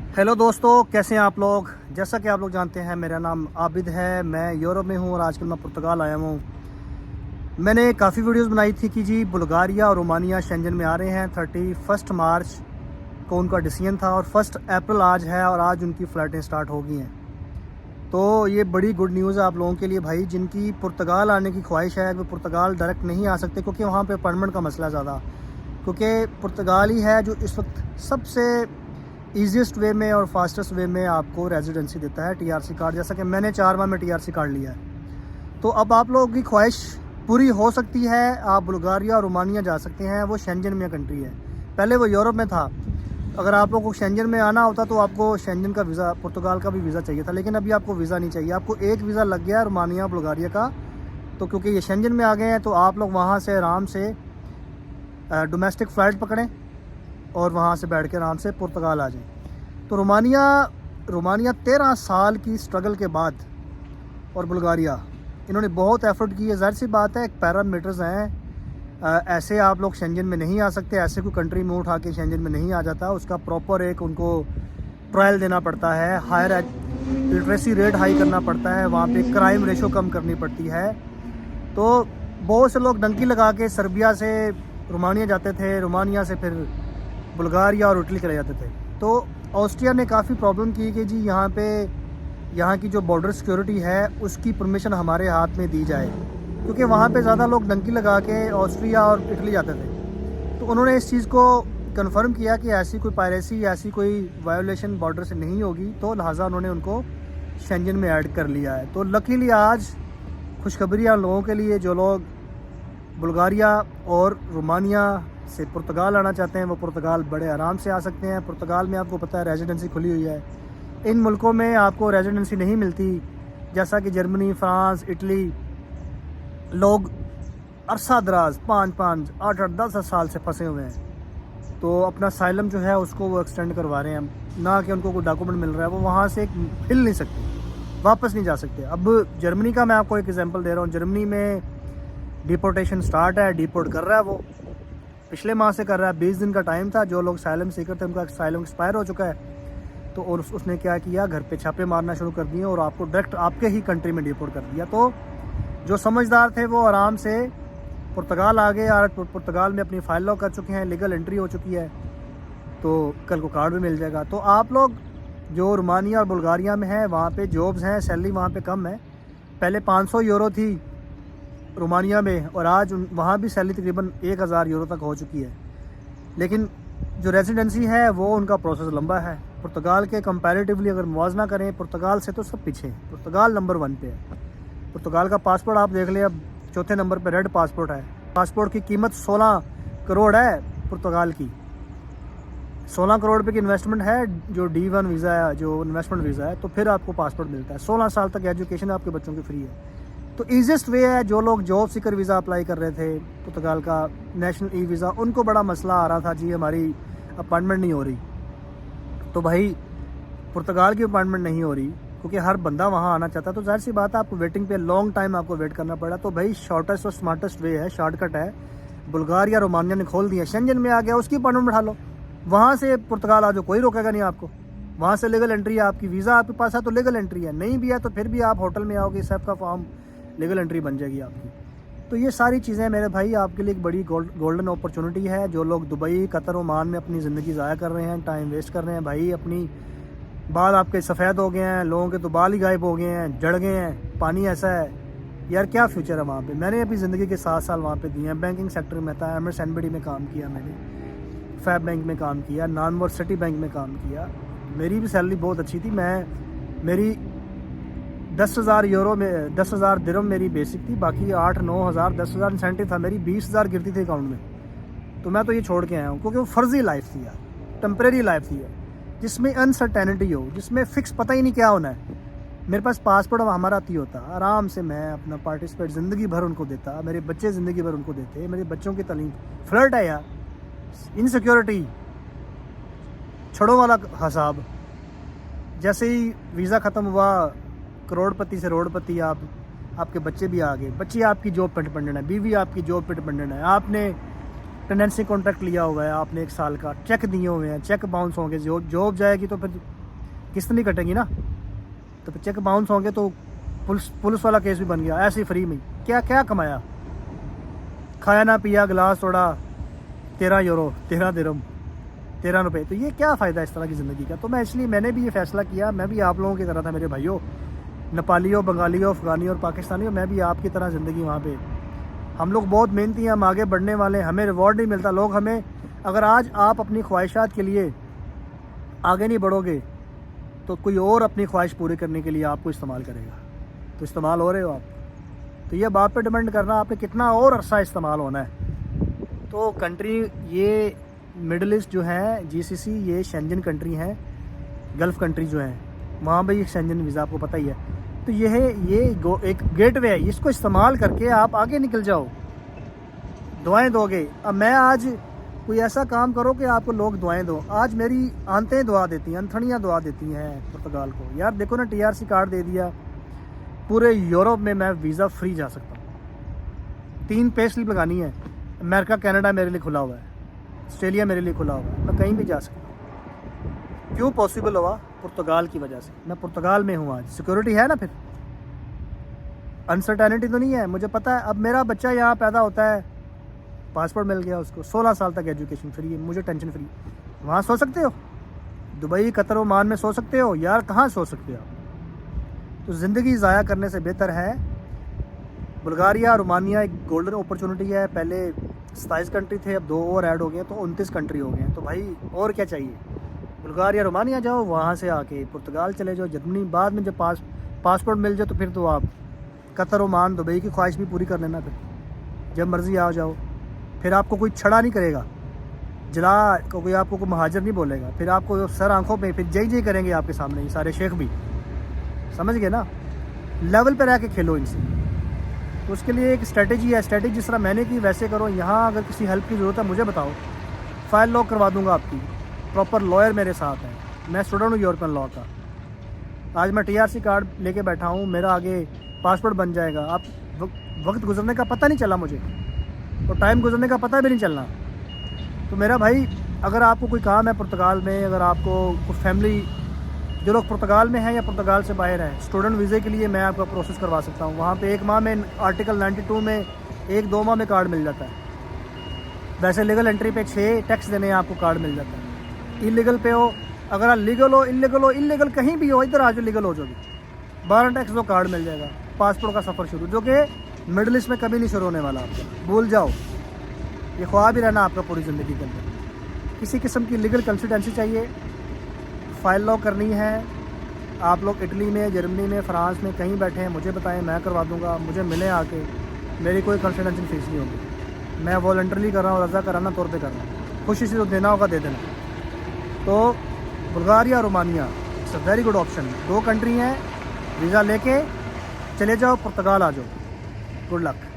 Hello दोस्तों, कैसे हैं आप लोग। जैसा कि आप लोग जानते हैं, मेरा नाम आबिद है। मैं यूरोप में हूँ और आजकल मैं पुर्तगाल आया हूँ। मैंने काफ़ी वीडियोस बनाई थी कि जी बुल्गारिया और रोमानिया शेंजन में आ रहे हैं। 31 मार्च को उनका डिसीजन था और 1 अप्रैल आज है और आज उनकी फ़्लाइटें स्टार्ट हो गई हैं। तो ये बड़ी गुड न्यूज़ है आप लोगों के लिए भाई, जिनकी पुर्तगाल आने की ख्वाहिश है वो पुर्तगाल डायरेक्ट नहीं आ सकते, क्योंकि वहाँ पे अपॉइंटमेंट का मसला ज़्यादा। क्योंकि पुर्तगाल ही है जो इस वक्त सबसे ईजीएस्ट वे में और फास्टेस्ट वे में आपको रेजिडेंसी देता है, टीआरसी कार्ड। जैसा कि मैंने 4 माह में टीआरसी कार्ड लिया है। तो अब आप लोगों की ख्वाहिश पूरी हो सकती है, आप बुल्गारिया और रोमानिया जा सकते हैं। वो शेंजन में कंट्री है, पहले वो यूरोप में था। अगर आप लोगों को शेंजन में आना होता तो आपको शेंजन का वीज़ा, पुर्तगाल का भी वीज़ा चाहिए था, लेकिन अभी आपको वीज़ा नहीं चाहिए। आपको एक वीज़ा लग गया है रोमानिया बुल्गारिया का। तो क्योंकि ये शेंजन में आ गए हैं तो आप लोग वहाँ से आराम से डोमेस्टिक फ़्लाइट पकड़ें और वहाँ से बैठ के आराम से पुर्तगाल आ जाएं। तो रोमानिया 13 साल की स्ट्रगल के बाद, और बुल्गारिया, इन्होंने बहुत एफर्ट की है। ज़ाहिर सी बात है, एक पैरामीटर्स हैं। ऐसे आप लोग शेंजन में नहीं आ सकते, ऐसे कोई कंट्री में उठा के शेंजन में नहीं आ जाता। उसका प्रॉपर एक उनको ट्रायल देना पड़ता है, हायर लिटरेसी रेट हाई करना पड़ता है, वहाँ पे क्राइम रेशो कम करनी पड़ती है। तो बहुत से लोग डंकी लगा के सर्बिया से रोमानिया जाते थे, रोमानिया से फिर बुल्गारिया और इटली चले जाते थे। तो ऑस्ट्रिया ने काफ़ी प्रॉब्लम की कि जी यहाँ की जो बॉर्डर सिक्योरिटी है उसकी परमिशन हमारे हाथ में दी जाए, क्योंकि वहाँ पे ज़्यादा लोग डंकी लगा के ऑस्ट्रिया और इटली जाते थे। तो उन्होंने इस चीज़ को कंफर्म किया कि ऐसी कोई पायरेसी, ऐसी कोई वायोलेशन बॉर्डर से नहीं होगी, तो लिहाजा उन्होंने उनको शेंजन में ऐड कर लिया है। तो लकीली आज खुशखबरी लोगों के लिए, जो लोग बुल्गारिया और रोमानिया से पुर्तगाल आना चाहते हैं वो पुर्तगाल बड़े आराम से आ सकते हैं। पुर्तगाल में आपको पता है रेजिडेंसी खुली हुई है। इन मुल्कों में आपको रेजिडेंसी नहीं मिलती, जैसा कि जर्मनी, फ्रांस, इटली। लोग अरसा दराज 5-5, 8-8, 10 साल से फंसे हुए हैं। तो अपना साइलम जो है उसको वो एक्सटेंड करवा रहे हैं, ना कि उनको कोई डॉक्यूमेंट मिल रहा है। वो वहाँ से हिल नहीं सकते, वापस नहीं जा सकते। अब जर्मनी का मैं आपको एक एग्जांपल दे रहा हूँ। जर्मनी में डिपोर्टेशन स्टार्ट है, डिपोर्ट कर रहा है वो, पिछले माह से कर रहा है। 20 दिन का टाइम था, जो लोग साइलम सीकर थे उनका साइलम एक्सपायर हो चुका है। तो और उसने क्या किया, घर पे छापे मारना शुरू कर दिए और आपको डायरेक्ट आपके ही कंट्री में डिपोर्ट कर दिया। तो जो समझदार थे वो आराम से पुर्तगाल आ गए और पुर्तगाल में अपनी फाइल लॉक कर चुके हैं, लीगल एंट्री हो चुकी है। तो कल को कार्ड भी मिल जाएगा। तो आप लोग जो रोमानिया और बुल्गारिया में हैं, वहाँ पे जॉब्स हैं, सैलरी वहाँ पे कम है। पहले 500 यूरो थी रोमानिया में और आज वहाँ भी सैलरी तकरीबन 1000 यूरो तक हो चुकी है। लेकिन जो रेजिडेंसी है वो उनका प्रोसेस लंबा है। पुर्तगाल के कंपैरेटिवली अगर मुआवजा करें, पुर्तगाल से तो सब पीछे है। पुर्तगाल नंबर 1 पे है। पुर्तगाल का पासपोर्ट आप देख लें, अब चौथे नंबर पे रेड पासपोर्ट है। पासपोर्ट की कीमत 16 करोड़ है पुर्तगाल की। 16 करोड़ पे की इन्वेस्टमेंट है, जो D1 वीज़ा है, जो इन्वेस्टमेंट वीज़ा है। तो फिर आपको पासपोर्ट मिलता है। 16 साल तक एजुकेशन आपके बच्चों की फ्री है। तो ईजीएस्ट वे है। जो लोग जॉब सीकर वीज़ा अप्लाई कर रहे थे, पुर्तगाल का नेशनल ई वीज़ा, उनको बड़ा मसला आ रहा था, जी हमारी अपॉइंटमेंट नहीं हो रही। तो भाई पुर्तगाल की अपॉइंटमेंट नहीं हो रही क्योंकि हर बंदा वहाँ आना चाहता है। तो जाहिर सी बात है, आपको वेटिंग पे लॉन्ग टाइम आपको वेट करना पड़ा। तो भाई शॉर्टेस्ट और स्मार्टेस्ट वे है, शॉर्टकट है। बुल्गारिया रोमानिया ने खोल दिया, शेंजन में आ गया, उसकी अपॉइंटमेंट बैठा लो, वहाँ से पुर्तगाल आ जाओ, कोई रोकेगा नहीं आपको। वहाँ से लीगल एंट्री है, आपकी वीज़ा आपके पास है तो लीगल एंट्री है, नहीं भी है तो फिर भी आप होटल में आओगे, सब का फॉर्म लीगल एंट्री बन जाएगी आपकी। तो ये सारी चीज़ें मेरे भाई आपके लिए एक बड़ी गोल्डन अपॉर्चुनिटी है। जो लोग दुबई, कतर, ओमान में अपनी ज़िंदगी ज़ाया कर रहे हैं, टाइम वेस्ट कर रहे हैं, भाई अपनी बाल आपके सफ़ेद हो गए हैं, लोगों के तो बाल ही गायब हो गए हैं, जड़ गए हैं, पानी ऐसा है यार, क्या फ्यूचर है वहाँ पे। मैंने अपनी ज़िंदगी के 7 साल वहाँ पे दिए हैं। बैंकिंग सेक्टर में था, एमएस एनबीडी में काम किया मैंने, फैब बैंक में काम किया, नानवर सिटी बैंक में काम किया। मेरी भी सैलरी बहुत अच्छी थी। मेरी 10,000 यूरो में 10,000 दिरहम मेरी बेसिक थी, बाकी 8-9 हज़ार 10,000 इंसेंटिव था। मेरी 20,000 गिरती थी अकाउंट में। तो मैं तो ये छोड़ के आया हूँ क्योंकि वो फर्जी लाइफ थी यार, टेम्परेरी लाइफ थी, जिसमें अनसर्टेनिटी हो, जिसमें फ़िक्स पता ही नहीं क्या होना है। मेरे पास पासपोर्ट हमारा आती होता, आराम से मैं अपना पार्टिसिपेट ज़िंदगी भर उनको देता, मेरे बच्चे ज़िंदगी भर उनको देते, मेरे बच्चों की तालीम। फ्लर्ट है यार, इनसिक्योरिटी, छड़ों वाला हिसाब। जैसे ही वीज़ा ख़त्म हुआ, करोड़पति से रोड़पति, आपके बच्चे भी आ गए, बच्चे आपकी जॉब पर डिपेंडेंट है, बीवी आपकी जॉब पर डिपेंडेंट है। आपने टेनेंसी कॉन्ट्रैक्ट लिया हुआ है आपने 1 साल का, चेक दिए हुए हैं, चेक बाउंस होंगे, जॉब जाएगी तो फिर किस्त नहीं कटेगी ना, तो फिर चेक बाउंस होंगे तो पुलिस वाला केस भी बन गया। ऐसे ही फ्री में क्या क्या कमाया, खाया ना पिया, गिलास तोड़ा, 13 यूरो, 13 दिरहम, 13 रुपये। तो ये क्या फ़ायदा इस तरह की ज़िंदगी का। तो मैंने भी ये फ़ैसला किया, मैं भी आप लोगों की तरह था मेरे भाइयों, नेपाली हो, बंगाली हो, अफ़गानी और पाकिस्तानी हो, मैं भी आपकी तरह ज़िंदगी वहाँ पे। हम लोग बहुत मेहनती हैं, हम आगे बढ़ने वाले, हमें रिवॉर्ड नहीं मिलता। लोग हमें, अगर आज आप अपनी ख्वाहिशात के लिए आगे नहीं बढ़ोगे तो कोई और अपनी ख्वाहिश पूरी करने के लिए आपको इस्तेमाल करेगा। तो इस्तेमाल हो रहे हो आप, तो ये बात पे डिपेंड करना आपने कितना और अरसा इस्तेमाल होना है। तो कंट्री ये मिडल ईस्ट जो है, जीसीसी, ये शेंजन कंट्री हैं, गल्फ़ कंट्री जो हैं, वहाँ पर ये शेंजन वीज़ा आपको पता ही है। तो ये एक गेटवे है, इसको इस्तेमाल करके आप आगे निकल जाओ, दुआएं दोगे। अब मैं आज कोई ऐसा काम करो कि आपको लोग दुआएं दो। आज मेरी आंतें दुआ देती हैं, अंथड़ियाँ दुआ देती हैं पुर्तगाल को। यार देखो ना, टीआरसी कार्ड दे दिया, पूरे यूरोप में मैं वीज़ा फ्री जा सकता हूँ। 3 पे स्लिप लगानी है, अमेरिका कनाडा मेरे लिए खुला हुआ है, ऑस्ट्रेलिया मेरे लिए खुला हुआ है, मैं कहीं भी जा सकता हूँ। क्यों पॉसिबल हुआ? पुर्तगाल की वजह से। मैं पुर्तगाल में हूँ आज, सिक्योरिटी है ना, फिर अनसर्टेनिटी तो नहीं है। मुझे पता है अब मेरा बच्चा यहाँ पैदा होता है, पासपोर्ट मिल गया उसको, 16 साल तक एजुकेशन फ्री है, मुझे टेंशन फ्री। वहाँ सो सकते हो, दुबई, कतर, ओमान में सो सकते हो यार, कहाँ सो सकते हो आप? तो ज़िंदगी ज़ाया करने से बेहतर है बुल्गारिया, रोमानिया एक गोल्डन अपॉर्चुनिटी है। पहले 27 कंट्री थे, अब 2 और ऐड हो गए, तो 29 कंट्री हो गए हैं। तो भाई और क्या चाहिए? बुल्गारिया, रोमानिया जाओ, वहाँ से आके पुर्तगाल चले जाओ, जर्मनी। बाद में जब पासपोर्ट मिल जाए तो फिर तो आप कतर, ओमान, दुबई की ख्वाहिश भी पूरी कर लेना। फिर जब मर्ज़ी आ जाओ, फिर आपको कोई छड़ा नहीं करेगा, जला को कोई आपको कोई महाजर नहीं बोलेगा। फिर आपको सर आंखों पे फिर जय करेंगे आपके सामने ये सारे शेख भी, समझ गए ना? लेवल पे रह के खेलो इनसे। तो उसके लिए एक स्ट्रेटेजी है, स्ट्रेटेजी जिस तरह मैंने की वैसे करो। यहाँ अगर किसी हेल्प की ज़रूरत है मुझे बताओ, फ़ाइल लॉक करवा दूँगा आपकी। प्रॉपर लॉयर मेरे साथ है, मैं स्टूडेंट हूँ यूरोपियन लॉ का। आज मैं टीआरसी कार्ड लेके बैठा हूँ, मेरा आगे पासपोर्ट बन जाएगा। आप वक्त गुजरने का पता नहीं चला मुझे, तो टाइम गुजरने का पता भी नहीं चलना। तो मेरा भाई, अगर आपको कोई काम है पुर्तगाल में, अगर आपको कोई फैमिली, जो लोग पुर्तगाल में हैं या पुर्तगाल से बाहर हैं, स्टूडेंट वीज़े के लिए मैं आपका प्रोसेस करवा सकता हूँ। वहाँ पे 1 माह में आर्टिकल 92 में 1-2 माह में कार्ड मिल जाता है। वैसे लीगल एंट्री पे 6 टैक्स देने आपको कार्ड मिल जाता है। इलीगल पे हो, अगर आप लीगल हो, इलीगल कहीं भी हो, इधर आ जाओ, लीगल हो जाओगे, 12 टैक्स दो, कार्ड मिल जाएगा। पासपोर्ट का सफ़र शुरू, जो कि मिडल ईस्ट में कभी नहीं शुरू होने वाला आपका, भूल जाओ। ये ख्वाब ही रहना आपका पूरी ज़िंदगी के अंदर। किसी किस्म की लीगल कंसल्टेंसी चाहिए, फ़ाइल लॉक करनी है, आप लोग इटली में, जर्मनी में, फ्रांस में कहीं बैठे हैं, मुझे बताएं, मैं करवा दूंगा। मुझे मिले आके, मेरी कोई कंसल्टेंसी फीस नहीं होगी, मैं वॉलंटरली कर रहा हूँ, रज़ा कराना तौर पे कर रहा हूँ। खुशी से जो देना होगा दे देना। तो Bulgaria, Romania, it's a very good option. 2 country हैं, वीज़ा लेके चले जाओ, पुर्तगाल आ जाओ। Good luck.